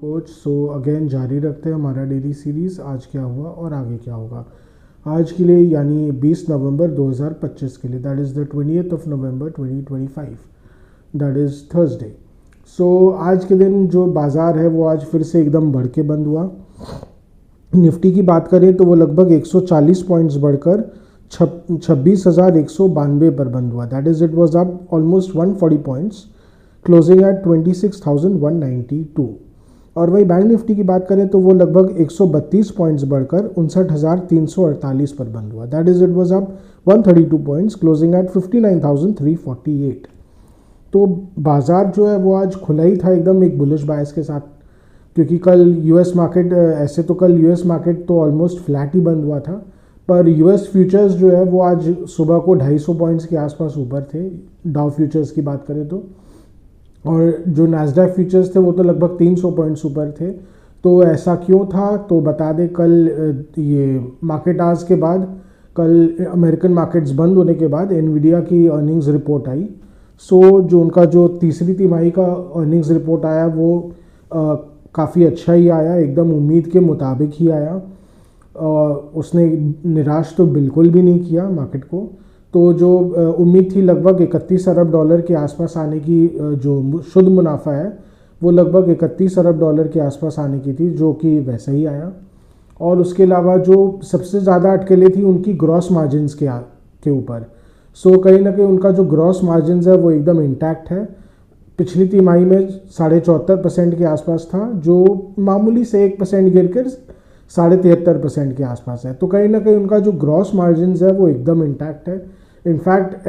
Coach. So again जारी रखते हैं हमारा डेली सीरीज़। आज क्या हुआ और आगे क्या होगा आज के लिए, यानी 20 नवंबर 2025 के लिए, that is the 20th of November 2025, that is Thursday. So आज के दिन जो बाज़ार है वो आज फिर से एकदम बढ़ के बंद हुआ। निफ्टी की बात करें तो वो लगभग 140 पॉइंट्स बढ़कर 26,192 पर बंद हुआ। That is it was up almost 140 points, closing at 26,192। और वही बैंक निफ्टी की बात करें तो वो लगभग 132 पॉइंट्स बढ़कर 59,348 पर बंद हुआ। That is it was up 132 points, closing at 59,348। तो बाज़ार जो है वो आज खुला ही था एकदम एक बुलिश बायस के साथ, क्योंकि कल यूएस मार्केट ऐसे तो कल यूएस मार्केट तो ऑलमोस्ट फ्लैट ही बंद हुआ था, पर यूएस फ्यूचर्स जो है वो आज सुबह को 250 पॉइंट्स के आसपास ऊपर थे, डाउ फ्यूचर्स की बात करें तो। और जो नैस्डैक फ्यूचर्स थे वो तो लगभग 300 पॉइंट्स ऊपर थे। तो ऐसा क्यों था तो बता दें, कल ये मार्केट आवर्स के बाद, कल अमेरिकन मार्केट्स बंद होने के बाद एनवीडिया की अर्निंग्स रिपोर्ट आई। सो जो उनका जो तीसरी तिमाही का अर्निंग्स रिपोर्ट आया वो काफ़ी अच्छा ही आया, एकदम उम्मीद के मुताबिक ही आया। उसने निराश तो बिल्कुल भी नहीं किया मार्केट को। तो जो उम्मीद थी लगभग 31 अरब डॉलर के आसपास आने की, जो शुद्ध मुनाफा है वो लगभग 31 अरब डॉलर के आसपास आने की थी, जो कि वैसा ही आया। और उसके अलावा जो सबसे ज़्यादा अटकलें थी उनकी ग्रॉस मार्जिन्स के ऊपर। सो कहीं ना कहीं उनका जो ग्रॉस मार्जिन्स है वो एकदम इंटैक्ट है। पिछली तिमाही में 74.5% के आसपास था, जो मामूली से 1% गिर कर 73.5% के आसपास है। तो कहीं ना कहीं उनका जो ग्रॉस मार्जिन्स है वो एकदम इंटैक्ट है। इनफैक्ट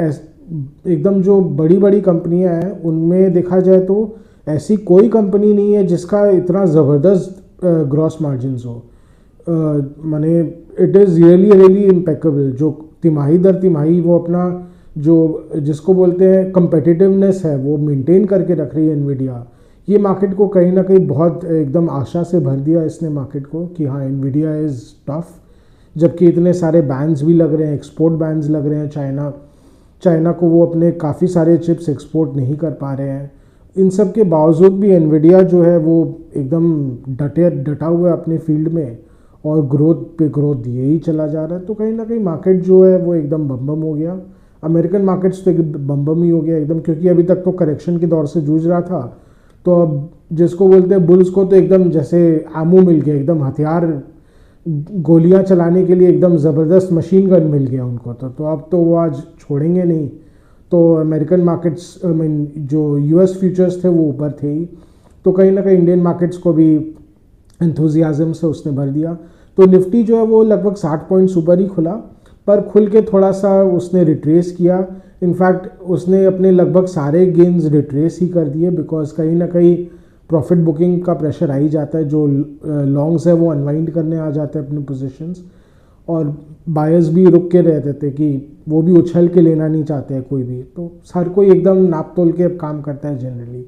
एकदम जो बड़ी बड़ी कंपनियां हैं उनमें देखा जाए तो ऐसी कोई कंपनी नहीं है जिसका इतना ज़बरदस्त ग्रॉस मार्जिन्स हो। माने इट इज़ रियली इम्पेकेबल। जो तिमाही दर तिमाही वो अपना जो जिसको बोलते हैं कंपेटिटिवनेस है वो मेंटेन करके रख रही है एनवीडिया। ये मार्केट को कहीं ना कहीं बहुत एकदम आशा से भर दिया इसने मार्केट को कि हाँ एनवीडिया इज़ टफ। जबकि इतने सारे बैन्स भी लग रहे हैं, एक्सपोर्ट बैन्स लग रहे हैं। चाइना को वो अपने काफ़ी सारे चिप्स एक्सपोर्ट नहीं कर पा रहे हैं। इन सब के बावजूद भी एनवीडिया जो है वो एकदम डटा हुआ है अपने फील्ड में, और ग्रोथ पे ग्रोथ दिए ही चला जा रहा है। तो कहीं ना कहीं मार्केट जो है वो एकदम बम हो गया। अमेरिकन मार्केट्स तो एक बम ही हो गया एकदम, क्योंकि अभी तक तो करेक्शन के दौर से जूझ रहा था। तो अब जिसको बोलते हैं बुल्स को तो एकदम जैसे आमू मिल गया, एकदम हथियार गोलियां चलाने के लिए एकदम ज़बरदस्त मशीन गन मिल गया उनको। तो अब तो वो आज छोड़ेंगे नहीं। तो अमेरिकन मार्केट्स जो यूएस फ्यूचर्स थे वो ऊपर थे ही। तो कहीं ना कहीं इंडियन मार्केट्स को भी एंथुजियाज्म से उसने भर दिया। तो निफ्टी जो है वो लगभग 60 पॉइंट्स ऊपर ही खुला, पर खुल के थोड़ा सा उसने रिट्रेस किया। इनफैक्ट उसने अपने लगभग सारे गेन्स रिट्रेस ही कर दिए, बिकॉज कहीं ना कहीं प्रॉफिट बुकिंग का प्रेशर आ ही जाता है। जो लॉन्ग्स है वो अनवाइंड करने आ जाते हैं अपने पोजीशंस, और बायर्स भी रुक के रहते थे कि वो भी उछल के लेना नहीं चाहते हैं कोई भी। तो हर कोई एकदम नाप तोल के काम करता है generally,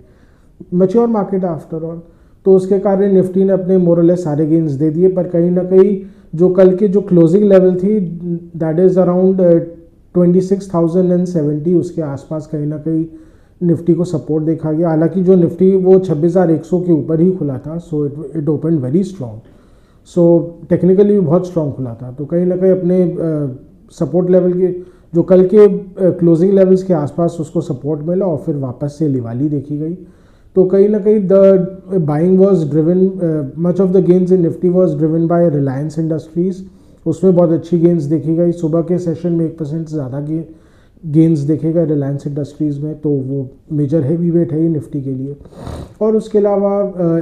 mature market after all. तो उसके कारण निफ्टी ने अपने मोरलेस सारे गेन्स दे दिए। पर कहीं ना कहीं जो कल के जो क्लोजिंग लेवल थी दैट इज़ अराउंड 26,070, उसके आसपास कहीं ना कहीं निफ्टी को सपोर्ट देखा गया। हालांकि जो निफ्टी वो 26,100 के ऊपर ही खुला था, so it open very strong. So technically भी बहुत स्ट्रॉन्ग खुला था। तो कहीं ना कहीं अपने सपोर्ट लेवल के जो कल के क्लोजिंग लेवल्स के आसपास उसको सपोर्ट मिला, और फिर वापस से लिवाली देखी गई। तो कहीं ना कहीं the buying was driven, much of the gains in Nifty was driven by Reliance industries. उसमें बहुत अच्छी गेन्स देखी गई। सुबह के सेशन में 1% से ज़्यादा गेन्स देखे गए रिलायंस इंडस्ट्रीज़ में। तो वो मेजर हैवी वेट है ही निफ्टी के लिए। और उसके अलावा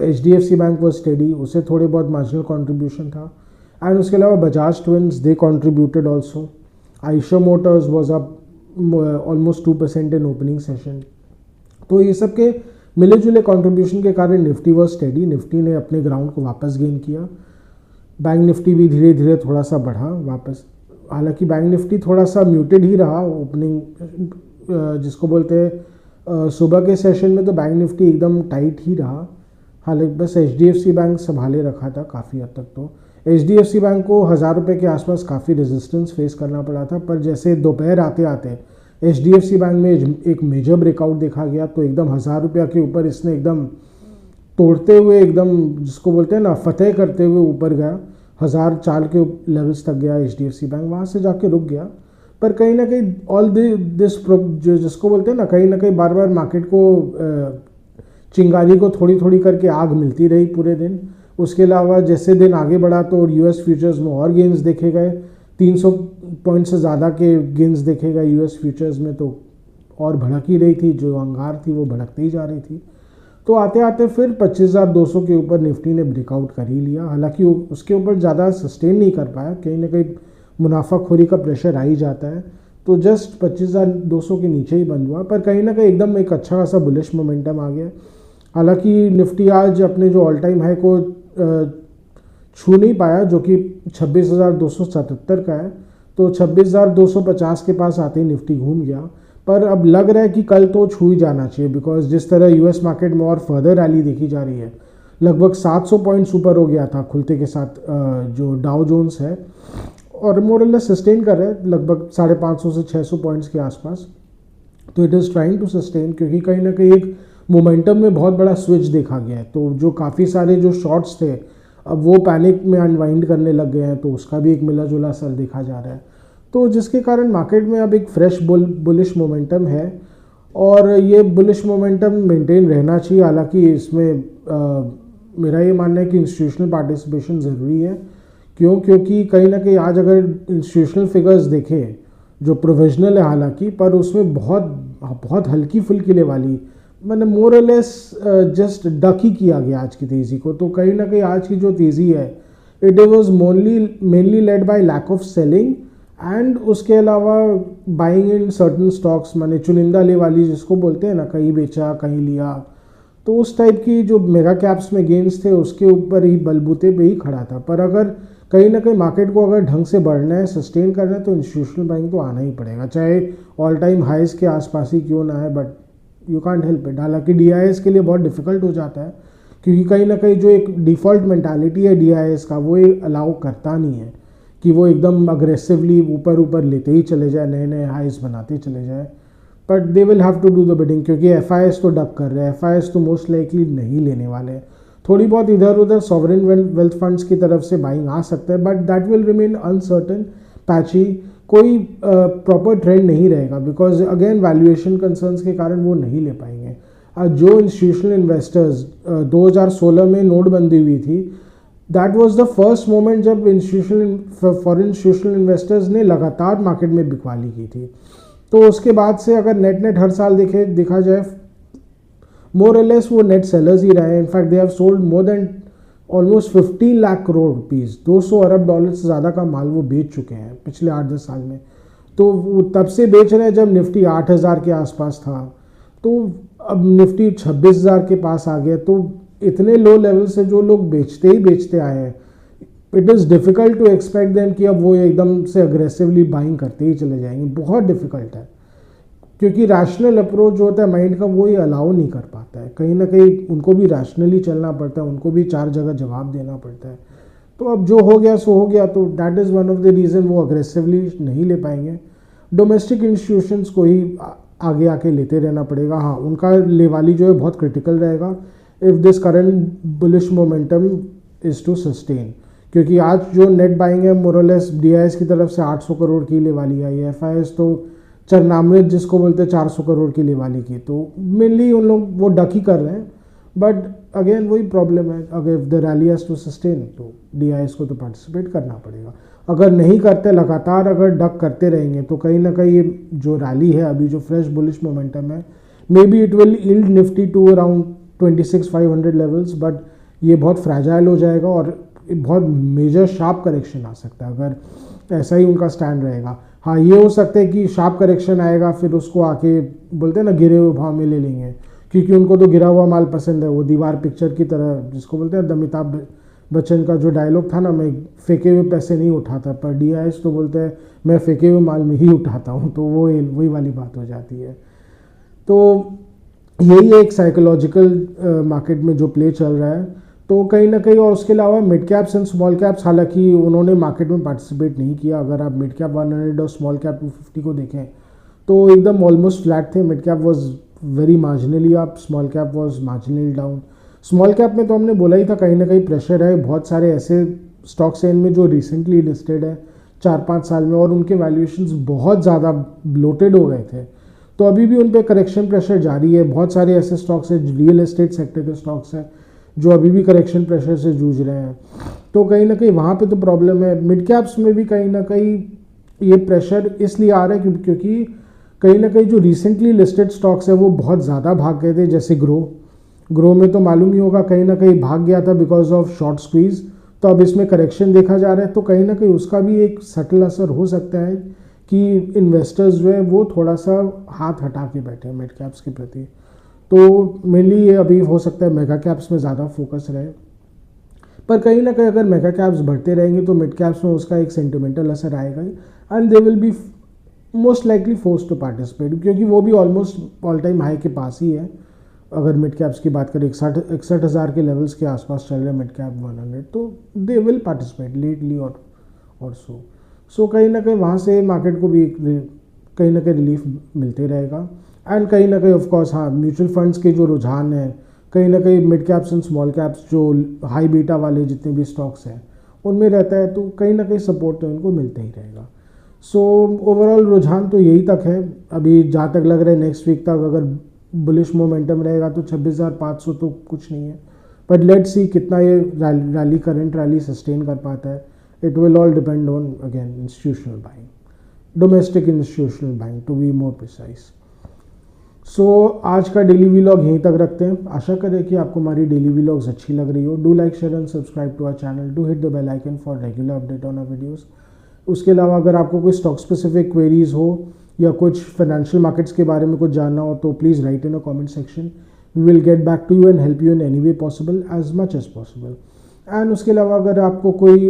HDFC बैंक वॉज स्टेडी, उसे थोड़े बहुत मार्जिनल कॉन्ट्रीब्यूशन था। एंड उसके अलावा Bajaj twins they contributed also. Eicher Motors was up almost 2% in opening session. तो ये सब के मिले जुले कॉन्ट्रीब्यूशन के कारण निफ्टी वॉज स्टेडी। निफ्टी ने अपने ग्राउंड को वापस गेन किया। बैंक निफ्टी भी धीरे धीरे थोड़ा सा बढ़ा वापस। हालांकि बैंक निफ्टी थोड़ा सा म्यूटेड ही रहा ओपनिंग, जिसको बोलते हैं सुबह के सेशन में तो बैंक निफ्टी एकदम टाइट ही रहा। हालांकि बस HDFC बैंक संभाले रखा था काफ़ी हद तक। तो HDFC बैंक को 1000 रुपये के आसपास काफ़ी रेजिस्टेंस फेस करना पड़ा था, पर जैसे दोपहर आते आते HDFC बैंक में एक मेजर ब्रेकआउट देखा गया, तो एकदम 1000 रुपया के ऊपर इसने एकदम तोड़ते हुए एकदम जिसको बोलते हैं ना फतेह करते हुए ऊपर गया, 1004 के लेवल्स तक गया HDFC बैंक, वहाँ से जाके रुक गया। पर कहीं ना कहीं ऑल दिस जो जिसको बोलते हैं ना कहीं बार बार मार्केट को चिंगारी को थोड़ी थोड़ी करके आग मिलती रही पूरे दिन। उसके अलावा जैसे दिन आगे बढ़ा तो US फ्यूचर्स में और गेंस देखे गए, 300 पॉइंट से ज़्यादा के गेंस देखे गए US फ्यूचर्स में, तो और भड़क ही रही थी, जो अंगार थी वो भड़कती ही जा रही थी। तो आते आते फिर 25,200 के ऊपर निफ्टी ने ब्रेकआउट कर ही लिया, हालांकि उसके ऊपर ज़्यादा सस्टेन नहीं कर पाया, कहीं ना कहीं मुनाफाखोरी का प्रेशर आ ही जाता है, तो जस्ट 25,200 के नीचे ही बंद हुआ। पर कहीं ना कहीं एकदम एक अच्छा खासा बुलिश मोमेंटम आ गया। हालांकि निफ्टी आज अपने जो ऑल टाइम हाई को छू नहीं पाया, जो कि 26,277 का है, तो 26,250 के पास आते ही निफ्टी घूम गया। पर अब लग रहा है कि कल तो छू ही जाना चाहिए, बिकॉज जिस तरह US मार्केट में और फर्दर रैली देखी जा रही है, लगभग 700 पॉइंट्स ऊपर हो गया था खुलते के साथ जो डाउ जोन्स है, और मोरलेस सस्टेन कर रहे हैं लगभग 550 से 600 पॉइंट्स के आसपास। तो it is trying to sustain, क्योंकि कहीं ना कहीं एक मोमेंटम में बहुत बड़ा स्विच देखा गया है। तो जो काफ़ी सारे जो शॉर्ट्स थे अब वो पैनिक में अनवाइंड करने लग गए हैं, तो उसका भी एक मिला जुला असर देखा जा रहा है। तो जिसके कारण मार्केट में अब एक फ्रेश बुलिश मोमेंटम है, और ये बुलिश मोमेंटम मेंटेन रहना चाहिए। हालांकि इसमें मेरा ये मानना है कि इंस्टीट्यूशनल पार्टिसिपेशन ज़रूरी है। क्योंकि कहीं ना कहीं आज अगर इंस्टीट्यूशनल फिगर्स देखें जो प्रोविजनल है हालांकि, पर उसमें बहुत हल्की फुल्की वाली, मैंने मोर और लेस जस्ट डक ही किया गया आज की तेज़ी को। तो कहीं ना कहीं आज की जो तेज़ी है it was mainly led by lack of selling, and उसके अलावा बाइंग इन सर्टन स्टॉक्स, माने चुनिंदा ले वाली जिसको बोलते हैं ना, कहीं बेचा कहीं लिया, तो उस टाइप की जो मेगा कैप्स में गेंस थे उसके ऊपर ही बलबूते पे ही खड़ा था। पर अगर कहीं ना कहीं मार्केट को अगर ढंग से बढ़ना है, सस्टेन करना है, तो इंस्टीट्यूशनल बाइंग तो आना ही पड़ेगा, चाहे ऑल टाइम हाइज के आसपास ही क्यों ना है, but you can't help it. हालांकि DIS के लिए बहुत डिफिकल्ट हो जाता है, क्योंकि कहीं ना कहीं जो एक डिफ़ॉल्ट मेंटालिटी है DIS का, वो अलाउ करता नहीं है कि वो एकदम अग्रेसिवली ऊपर लेते ही चले जाए, नए नए हाइज बनाते चले जाए। But they will have to do the bidding, क्योंकि FIS तो डक कर रहे हैं, FIS तो मोस्ट लाइकली नहीं लेने वाले। थोड़ी बहुत इधर उधर सॉवरेन वेल्थ फंड्स की तरफ से बाइंग आ सकता है, but that will remain uncertain, patchy, कोई प्रॉपर ट्रेंड नहीं रहेगा, बिकॉज अगेन वैल्यूएशन कंसर्न्स के कारण वो नहीं ले पाएंगे। जो इंस्टीट्यूशनल इन्वेस्टर्स 2016 में नोटबंदी हुई थी, that was the first moment जब फॉरेन इंस्टीट्यूशनल इन्वेस्टर्स ने लगातार मार्केट में बिकवाली की थी। तो उसके बाद से अगर नेट हर साल देखा जाए, मोर और लेस वो नेट सेलर्स ही रहे हैं। In fact they have sold more than almost 15 lakh crore rupees, 200 Arab dollar से ज़्यादा का माल वो बेच चुके हैं पिछले 8-10 साल में। तो वो तब से बेच रहे हैं जब निफ्टी 8,000 के आसपास था, तो अब निफ्टी 26,000 के पास आ गया। तो इतने लो लेवल से जो लोग बेचते आए हैं, it is difficult to expect them कि अब वो एकदम से अग्रेसिवली बाइंग करते ही चले जाएंगे, बहुत डिफ़िकल्ट है, क्योंकि रैशनल अप्रोच जो होता है माइंड का वो ही अलाउ नहीं कर पाता है। कहीं ना कहीं उनको भी रैशनली चलना पड़ता है, उनको भी 4 जगह जवाब देना पड़ता है। तो अब जो हो गया सो हो गया, तो that is one of the reason वो अग्रेसिवली नहीं ले पाएंगे। डोमेस्टिक इंस्टीट्यूशंस को ही आगे आके लेते रहना पड़ेगा। हाँ, उनका लेवाली जो है बहुत क्रिटिकल रहेगा if this current bullish momentum is to sustain, क्योंकि आज जो नेट बाइंग है मोरलेस DIS की तरफ से 800 करोड़ की लेवाली आई है, FIS तो चरनामृत जिसको बोलते हैं 400 करोड़ की लेवाली की, तो मेनली उन लोग वो डक ही कर रहे हैं। बट अगेन वही प्रॉब्लम है, अगर if the rally has to sustain तो DIS को तो पार्टिसिपेट करना पड़ेगा। अगर नहीं करते, लगातार अगर डक करते रहेंगे, तो कहीं ना कहीं ये जो रैली है अभी जो फ्रेश बुलिश मोमेंटम है, maybe it will yield Nifty to around 26,500 levels, but ये बहुत फ्रैजाइल हो जाएगा और बहुत मेजर शार्प करेक्शन आ सकता है अगर ऐसा ही उनका स्टैंड रहेगा। हाँ, ये हो सकता है कि शार्प करेक्शन आएगा, फिर उसको आके बोलते हैं ना गिरे हुए भाव में ले लेंगे, क्योंकि उनको तो गिरा हुआ माल पसंद है। वो दीवार पिक्चर की तरह जिसको बोलते हैं अमिताभ बच्चन का जो डायलॉग था ना, मैं फेंके हुए पैसे नहीं उठाता, पर DIS तो बोलते हैं मैं फेंके हुए माल में ही उठाता हूँ, तो वो वही वाली बात हो जाती है। तो यही एक साइकोलॉजिकल मार्केट में जो प्ले चल रहा है, तो कहीं ना कहीं। और उसके अलावा mid caps and small caps, हालांकि उन्होंने मार्केट में पार्टिसिपेट नहीं किया। अगर आप मिड कैप 100 और स्मॉल कैप 250 को देखें तो एकदम ऑलमोस्ट फ्लैट थे। Mid cap was very marginally up, small cap was marginally down. Small cap में तो हमने बोला ही था कहीं ना कहीं प्रेशर है, बहुत सारे ऐसे स्टॉक्स हैं इनमें जो रिसेंटली लिस्टेड है 4-5 साल में और उनके वैल्यूएशंस बहुत ज़्यादा ब्लोटेड हो गए थे, तो अभी भी उन पर करेक्शन प्रेशर जारी है। बहुत सारे ऐसे स्टॉक्स हैं, रियल एस्टेट सेक्टर के स्टॉक्स हैं जो अभी भी करेक्शन प्रेशर से जूझ रहे हैं, तो कहीं ना कहीं वहाँ पे तो प्रॉब्लम है। मिड कैप्स में भी कहीं ना कहीं ये प्रेशर इसलिए आ रहा है क्योंकि कहीं ना कहीं जो रिसेंटली लिस्टेड स्टॉक्स है वो बहुत ज़्यादा भाग गए थे, जैसे ग्रो में तो मालूम ही होगा कहीं ना कहीं भाग गया था बिकॉज ऑफ शॉर्ट स्क्वीज, तो अब इसमें करेक्शन देखा जा रहा है, तो कहीं ना कहीं उसका भी एक सटल असर हो सकता है कि इन्वेस्टर्स जो है वो थोड़ा सा हाथ हटा के बैठे हैं मिड कैप्स के प्रति। तो मेनली ये अभी हो सकता है मेगा कैप्स में ज़्यादा फोकस रहे, पर कहीं ना कहीं अगर मेगा कैप्स बढ़ते रहेंगे तो मिड कैप्स में उसका एक सेंटिमेंटल असर आएगा ही, and they will be most likely force to participate, क्योंकि वो भी ऑलमोस्ट ऑल टाइम हाई के पास ही है। अगर मिड कैप्स की बात करें 61,000 के लेवल्स के आसपास चल रहे हैं मिड कैप 100, तो दे विल पार्टिसिपेट लेटली और सो कहीं ना कहीं वहाँ से मार्केट को भी कहीं ना कहीं रिलीफ मिलते रहेगा। एंड कहीं ना कहीं ऑफकोर्स हाँ, म्यूचुअल फंड्स के जो रुझान हैं कहीं ना कहीं mid caps and small caps जो हाई बीटा वाले जितने भी स्टॉक्स हैं उनमें रहता है, तो कहीं ना कहीं सपोर्ट तो उनको मिलता ही रहेगा। सो ओवरऑल रुझान तो यही तक है अभी, जहाँ तक लग रहा है नेक्स्ट वीक तक अगर बुलिश मोमेंटम रहेगा तो 26,500 तो कुछ नहीं है, बट लेट्स सी कितना ये करंट रैली सस्टेन कर पाता है। It will all depend on again institutional buying, domestic institutional buying to be more precise. So आज का डेली व्लॉग यहीं तक रखते हैं। आशा करें कि आपको हमारी डेली व्लॉग्स अच्छी लग रही हो। Do like share and subscribe to our channel, do hit the bell icon for regular update on our videos. उसके अलावा अगर आपको कोई स्टॉक स्पेसिफिक क्वेरीज हो या कुछ फाइनेंशियल मार्केट्स के बारे में कुछ जानना हो तो please write in a comment section, we will get back to you and help you in any way possible as much as possible. And उसके अलावा अगर आपको कोई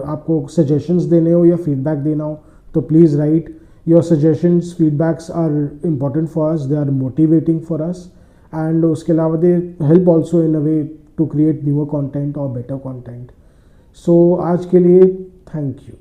आपको सजेशंस देने हो या फीडबैक देना हो तो please write. Your suggestions feedbacks are important for us, they are motivating for us, and उसके अलावा they help also in a way to create newer content और बेटर कॉन्टेंट। सो आज के लिए थैंक यू।